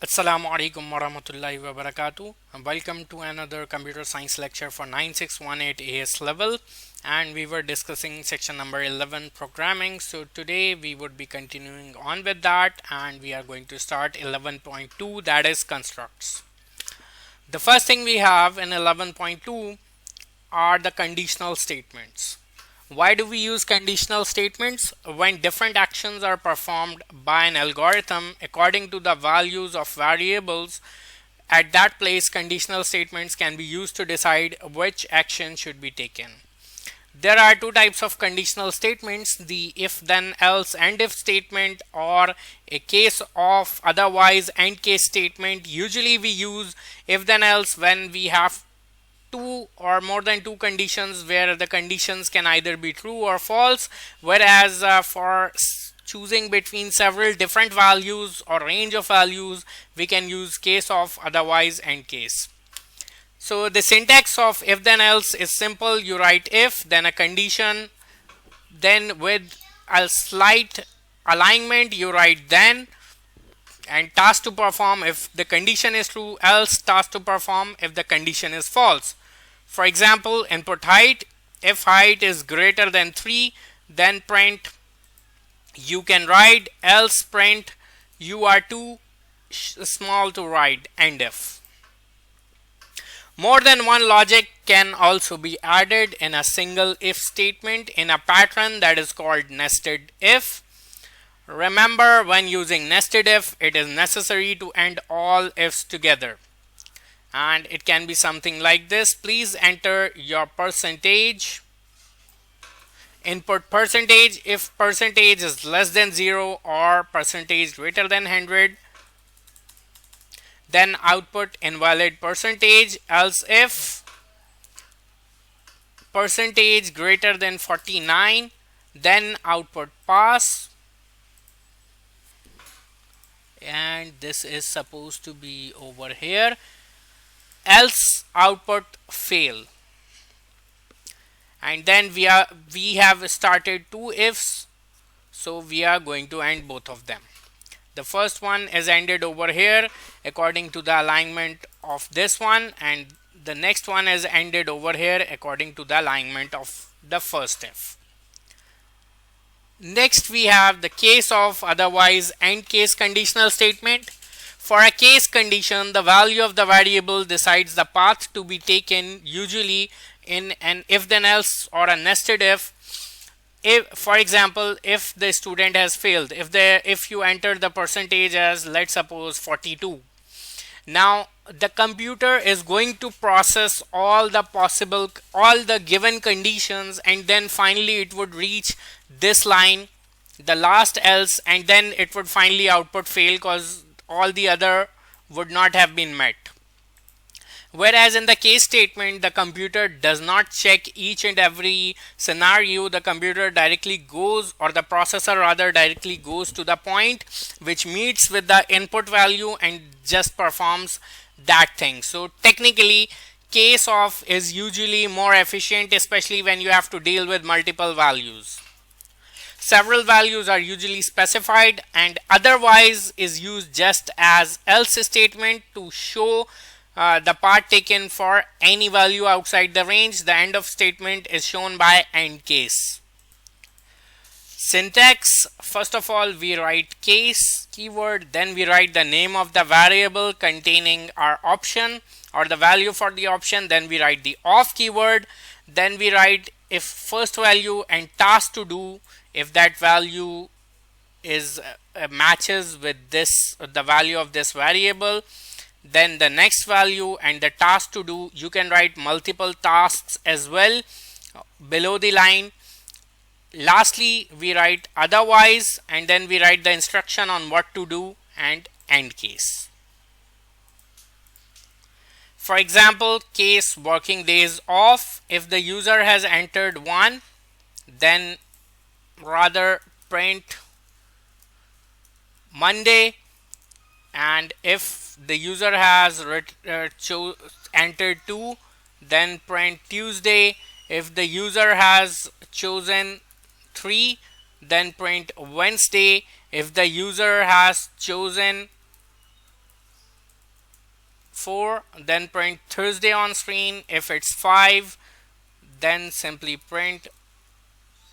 Assalamu alaikum warahmatullahi wabarakatuh. Welcome to another computer science lecture for 9618 AS level, and we were discussing section number 11 programming. So today we would be continuing on with that, and we are going to start 11.2, that is constructs. The first thing we have in 11.2 are the conditional statements. Why do we use conditional statements? When different actions are performed by an algorithm according to the values of variables, at that place conditional statements can be used to decide which action should be taken. There are two types of conditional statements: the if then else and if statement, or a case of otherwise and case statement. Usually we use if then else when we have two or more than two conditions where the conditions can either be true or false, whereas for choosing between several different values or range of values, we can use case of otherwise and case. So the syntax of if then else is simple. You write if, then a condition, then with a slight alignment you write then, and task to perform if the condition is true, else task to perform if the condition is false. For example, input height, if height is greater than 3, then print you can write, else print you are too small to write, and if. More than one logic can also be added in a single if statement in a pattern that is called nested if. Remember, when using nested if, it is necessary to end all ifs together. And it can be something like this: please enter your percentage, input percentage if percentage is less than 0 or percentage greater than 100, then output invalid percentage, else if percentage greater than 49, then output pass, and this is supposed to be over here, else output fail. And then we have started two ifs, so we are going to end both of them. The first one is ended over here according to the alignment of this one, and the next one is ended over here according to the alignment of the first if. Next we have the case of otherwise and case conditional statement. For a case condition, the value of the variable decides the path to be taken, usually in an if then else or a nested if. If, for example, if the student has failed, if you enter the percentage as, let's suppose, 42, now the computer is going to process all the given conditions, and then finally it would reach this line, the last else, and then it would finally output fail because all the other would not have been met. Whereas in the case statement, the computer does not check each and every scenario. The computer directly goes, or the processor rather, directly goes to the point which meets with the input value and just performs that thing. So technically, case of is usually more efficient, especially when you have to deal with multiple values. Several values are usually specified, and otherwise is used just as else statement to show the path taken for any value outside the range. The end of statement is shown by end case. Syntax: first of all we write case keyword, then we write the name of the variable containing our option or the value for the option, then we write the off keyword, then we write if first value and task to do if that value is matches with this the value of this variable, then the next value and the task to do. You can write multiple tasks as well below the line. Lastly we write otherwise, and then we write the instruction on what to do and end case. For example, case working days off, if the user has entered 1, then rather print Monday, and if the user has entered 2, then print Tuesday. If the user has chosen 3, then print Wednesday. If the user has chosen 4, then print Thursday on screen. If it's 5, then simply print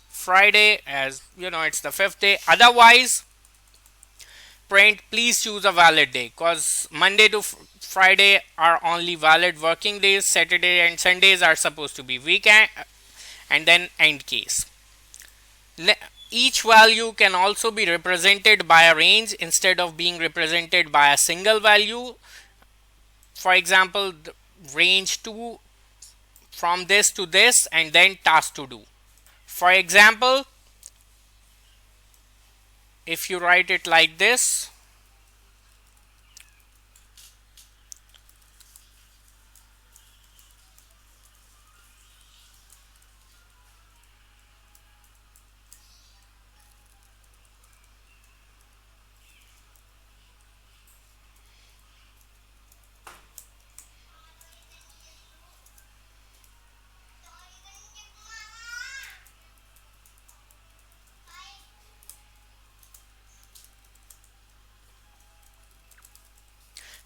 Friday, as you know it's the 5th day. Otherwise, print please choose a valid day, because Monday to Friday are only valid working days. Saturday and Sundays are supposed to be weekend. And then end case. Each value can also be represented by a range instead of being represented by a single value. For example, the range 2 from this to this, and then task to do. For example, if you write it like this,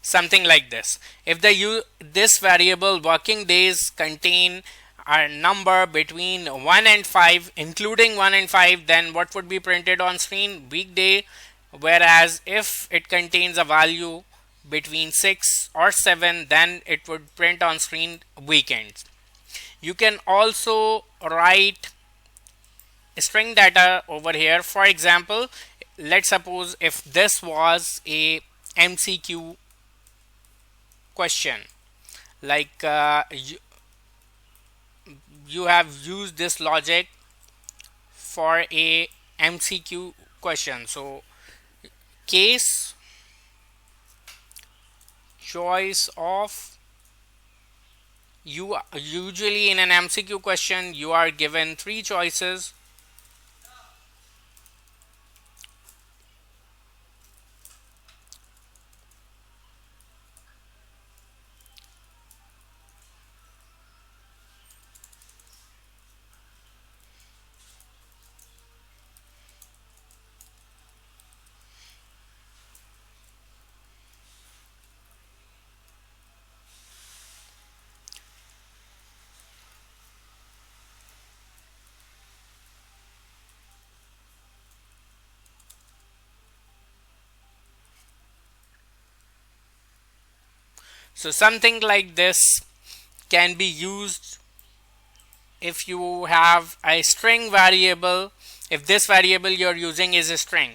something like this. If this variable working days contain a number between 1 and 5, including 1 and 5, then what would be printed on screen? Weekday. Whereas if it contains a value between 6 or 7, then it would print on screen weekends. You can also write string data over here. For example, let's suppose if this was a MCQ question, like you have used this logic for a MCQ question. So case choice of, you usually in an MCQ question you are given 3 choices. So something like this can be used if you have a string variable. If this variable you're using is a string,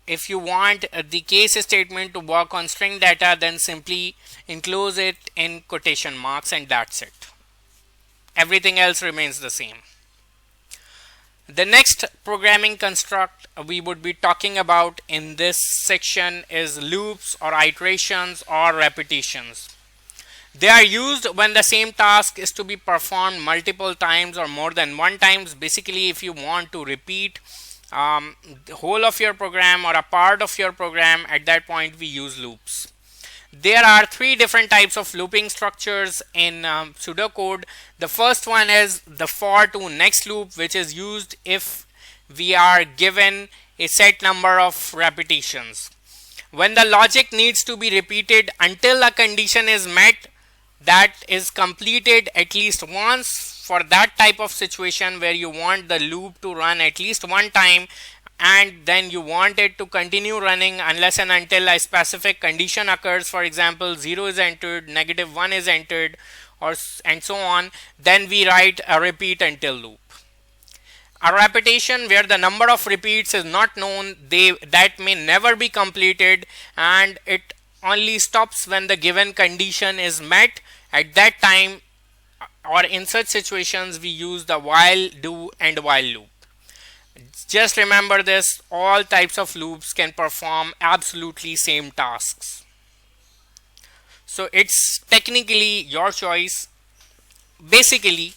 if you want the case statement to work on string data, then simply enclose it in quotation marks and that's it. Everything else remains the same. The next programming construct we would be talking about in this section is loops or iterations or repetitions. They are used when the same task is to be performed multiple times or more than one times. Basically, if you want to repeat the whole of your program or a part of your program, at that point we use loops. There are 3 different types of looping structures in pseudocode. The first one is the for to next loop, which is used if we are given a set number of repetitions. When the logic needs to be repeated until a condition is met that is completed at least once, for that type of situation where you want the loop to run at least one time and then you want it to continue running unless and until a specific condition occurs, for example 0 is entered, -1 is entered, or and so on, then we write a repeat until loop. A repetition where the number of repeats is not known, that may never be completed and it only stops when the given condition is met. At that time, or in such situations, we use the while, do and while loop. Just remember this, all types of loops can perform absolutely same tasks. So it's technically your choice. Basically,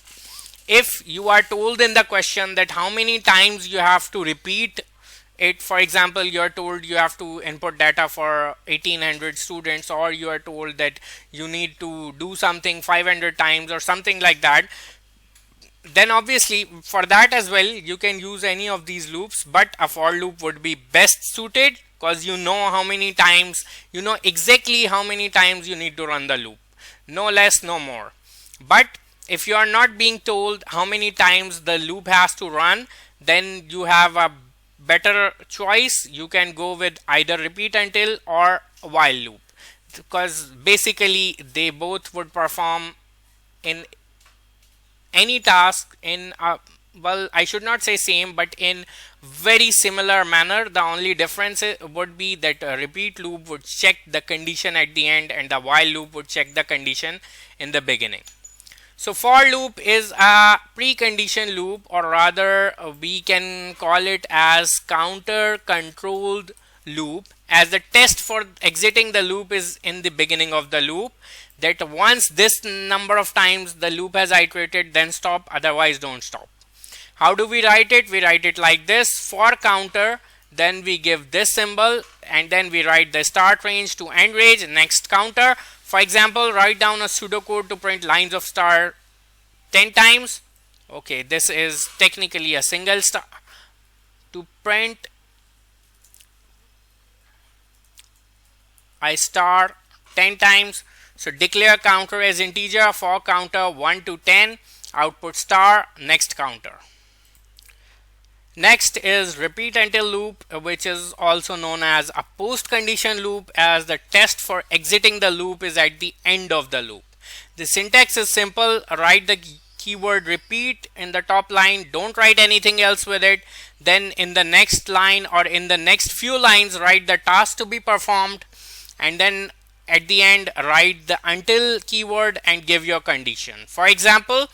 if you are told in the question that how many times you have to repeat it, for example you are told you have to input data for 1800 students, or you are told that you need to do something 500 times or something like that, then obviously for that as well you can use any of these loops, but a for loop would be best suited because you know how many times, you know exactly how many times you need to run the loop, no less, no more. But if you are not being told how many times the loop has to run, then you have a better choice. You can go with either repeat until or while loop, because basically they both would perform in any task in a, well, I should not say same, but in very similar manner. The only difference would be that a repeat loop would check the condition at the end and the while loop would check the condition in the beginning. So for loop is a precondition loop, or rather we can call it as counter controlled loop, as the test for exiting the loop is in the beginning of the loop, that once this number of times the loop has iterated, then stop, otherwise don't stop. How do we write it? We write it like this: for counter, then we give this symbol, and then we write the start range to end range, next counter. For example, write down a pseudocode to print lines of star 10 times. Okay, this is technically a single star. To print a star 10 times, so declare counter as integer, for counter 1 to 10, output star, next counter. Next is repeat until loop, which is also known as a post condition loop, as the test for exiting the loop is at the end of the loop. The syntax is simple: write the keyword repeat in the top line, don't write anything else with it. Then in the next line or in the next few lines, write the task to be performed, and then at the end write the until keyword and give your condition. For example,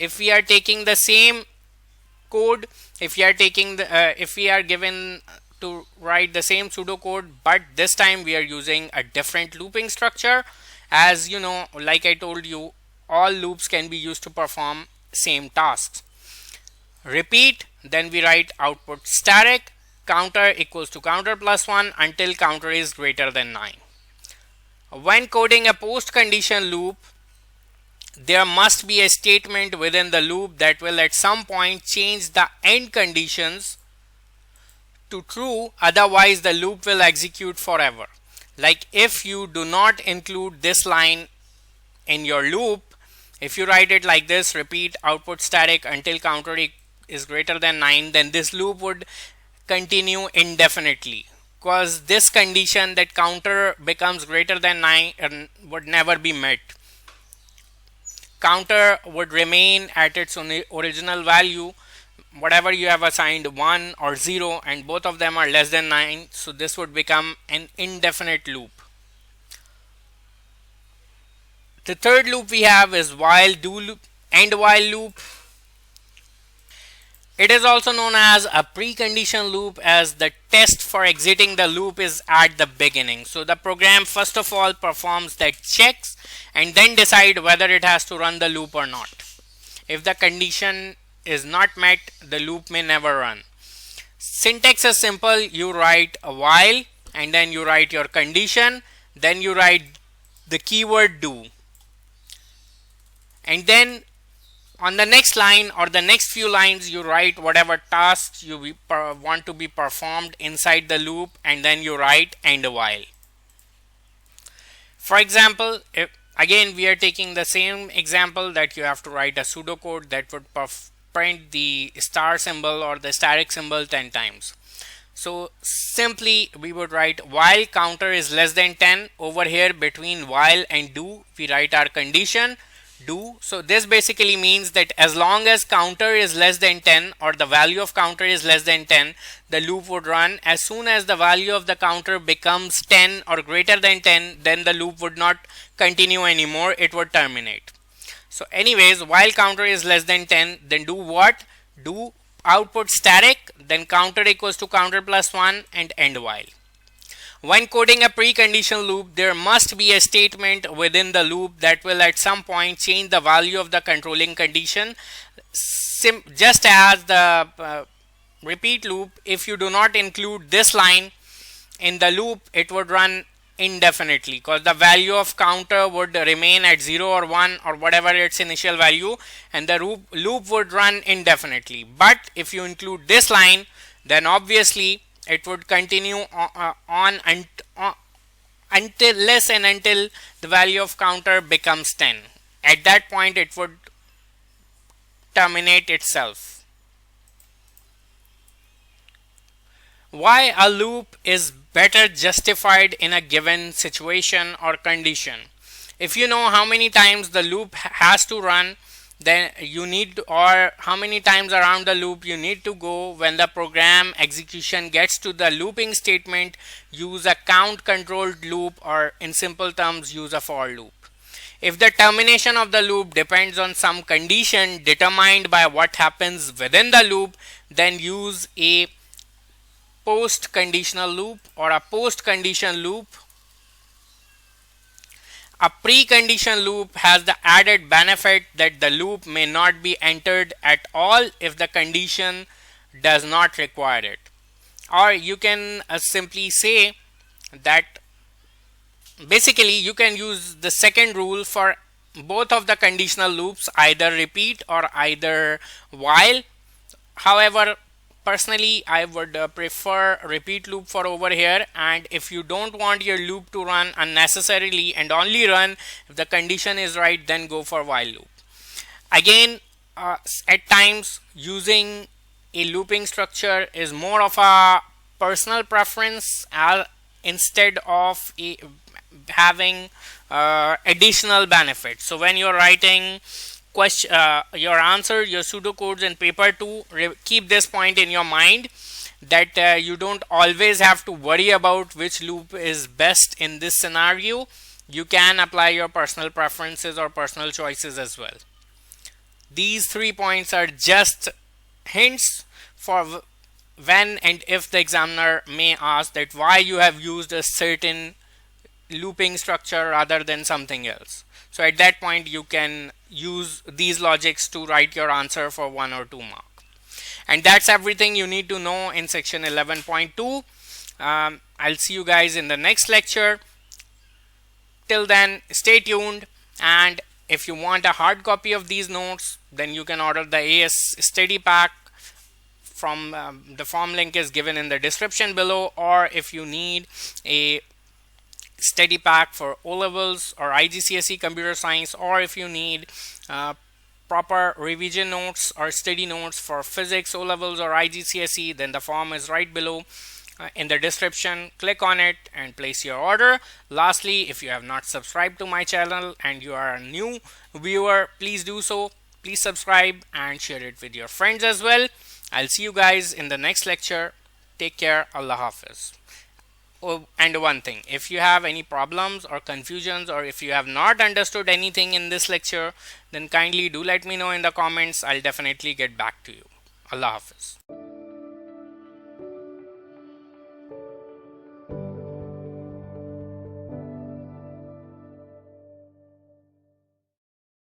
if we are taking the same code, if we are given to write the same pseudocode, but this time we are using a different looping structure. As you know, like I told you, all loops can be used to perform same tasks. Repeat, then we write output static, counter equals to counter plus 1 until counter is greater than 9. When coding a post condition loop, there must be a statement within the loop that will at some point change the end conditions to true, otherwise the loop will execute forever. Like if you do not include this line in your loop, if you write it like this: repeat output static until counter is greater than 9, then this loop would continue indefinitely, because this condition that counter becomes greater than 9 would never be met. Counter would remain at its original value, whatever you have assigned 1 or 0, and both of them are less than 9, so this would become an indefinite loop. The third loop we have is while do loop, end while loop. It is also known as a precondition loop, as the test for exiting the loop is at the beginning. So the program first of all performs that checks and then decide whether it has to run the loop or not. If the condition is not met, the loop may never run. Syntax is simple: you write a while and then you write your condition, then you write the keyword do, and then on the next line or the next few lines you write whatever tasks you want to be performed inside the loop, and then you write end while. For example, if again we are taking the same example that you have to write a pseudocode that would print the star symbol or the static symbol 10 times. So simply we would write while counter is less than 10. Over here between while and do we write our condition do. So this basically means that as long as counter is less than 10 or the value of counter is less than 10, the loop would run. As soon as the value of the counter becomes 10 or greater than 10, then the loop would not continue anymore, it would terminate. So anyways, while counter is less than 10, then do what? Do output static, then counter equals to counter plus 1 and end while. When coding a precondition loop, there must be a statement within the loop that will at some point change the value of the controlling condition. Just as the repeat loop, if you do not include this line in the loop, it would run indefinitely, because the value of counter would remain at 0 or 1 or whatever its initial value, and the loop would run indefinitely. But if you include this line, then obviously it would continue on until less and until the value of counter becomes 10. At that point it would terminate itself. Why a loop is better justified in a given situation or condition. If you know how many times the loop has to run, then you need to, or how many times around the loop you need to go when the program execution gets to the looping statement, use a count controlled loop, or in simple terms use a for loop. If the termination of the loop depends on some condition determined by what happens within the loop, then use a post conditional loop or a post condition loop. A precondition loop has the added benefit that the loop may not be entered at all if the condition does not require it. Or you can simply say that basically you can use the second rule for both of the conditional loops, either repeat or either while. However, personally I would prefer repeat loop for over here, and if you don't want your loop to run unnecessarily and only run if the condition is right, then go for while loop. Again, at times using a looping structure is more of a personal preference instead of having additional benefits. So when you're writing your answer, your pseudocodes in paper 2, keep this point in your mind that you don't always have to worry about which loop is best in this scenario. You can apply your personal preferences or personal choices as well. These 3 points are just hints for when and if the examiner may ask that why you have used a certain looping structure rather than something else. So at that point you can use these logics to write your answer for 1 or 2 mark. And that's everything you need to know in section 11.2. I'll see you guys in the next lecture. Till then, stay tuned, and if you want a hard copy of these notes, then you can order the AS study pack from the form link is given in the description below. Or if you need a study pack for O-levels or IGCSE computer science, or if you need proper revision notes or study notes for physics, O-levels or IGCSE, then the form is right below in the description. Click on it and place your order. Lastly, if you have not subscribed to my channel and you are a new viewer, please do so. Please subscribe and share it with your friends as well. I'll see you guys in the next lecture. Take care. Allah Hafiz. Oh, and one thing, if you have any problems or confusions, or if you have not understood anything in this lecture, then kindly do let me know in the comments. I'll definitely get back to you. Allah Hafiz.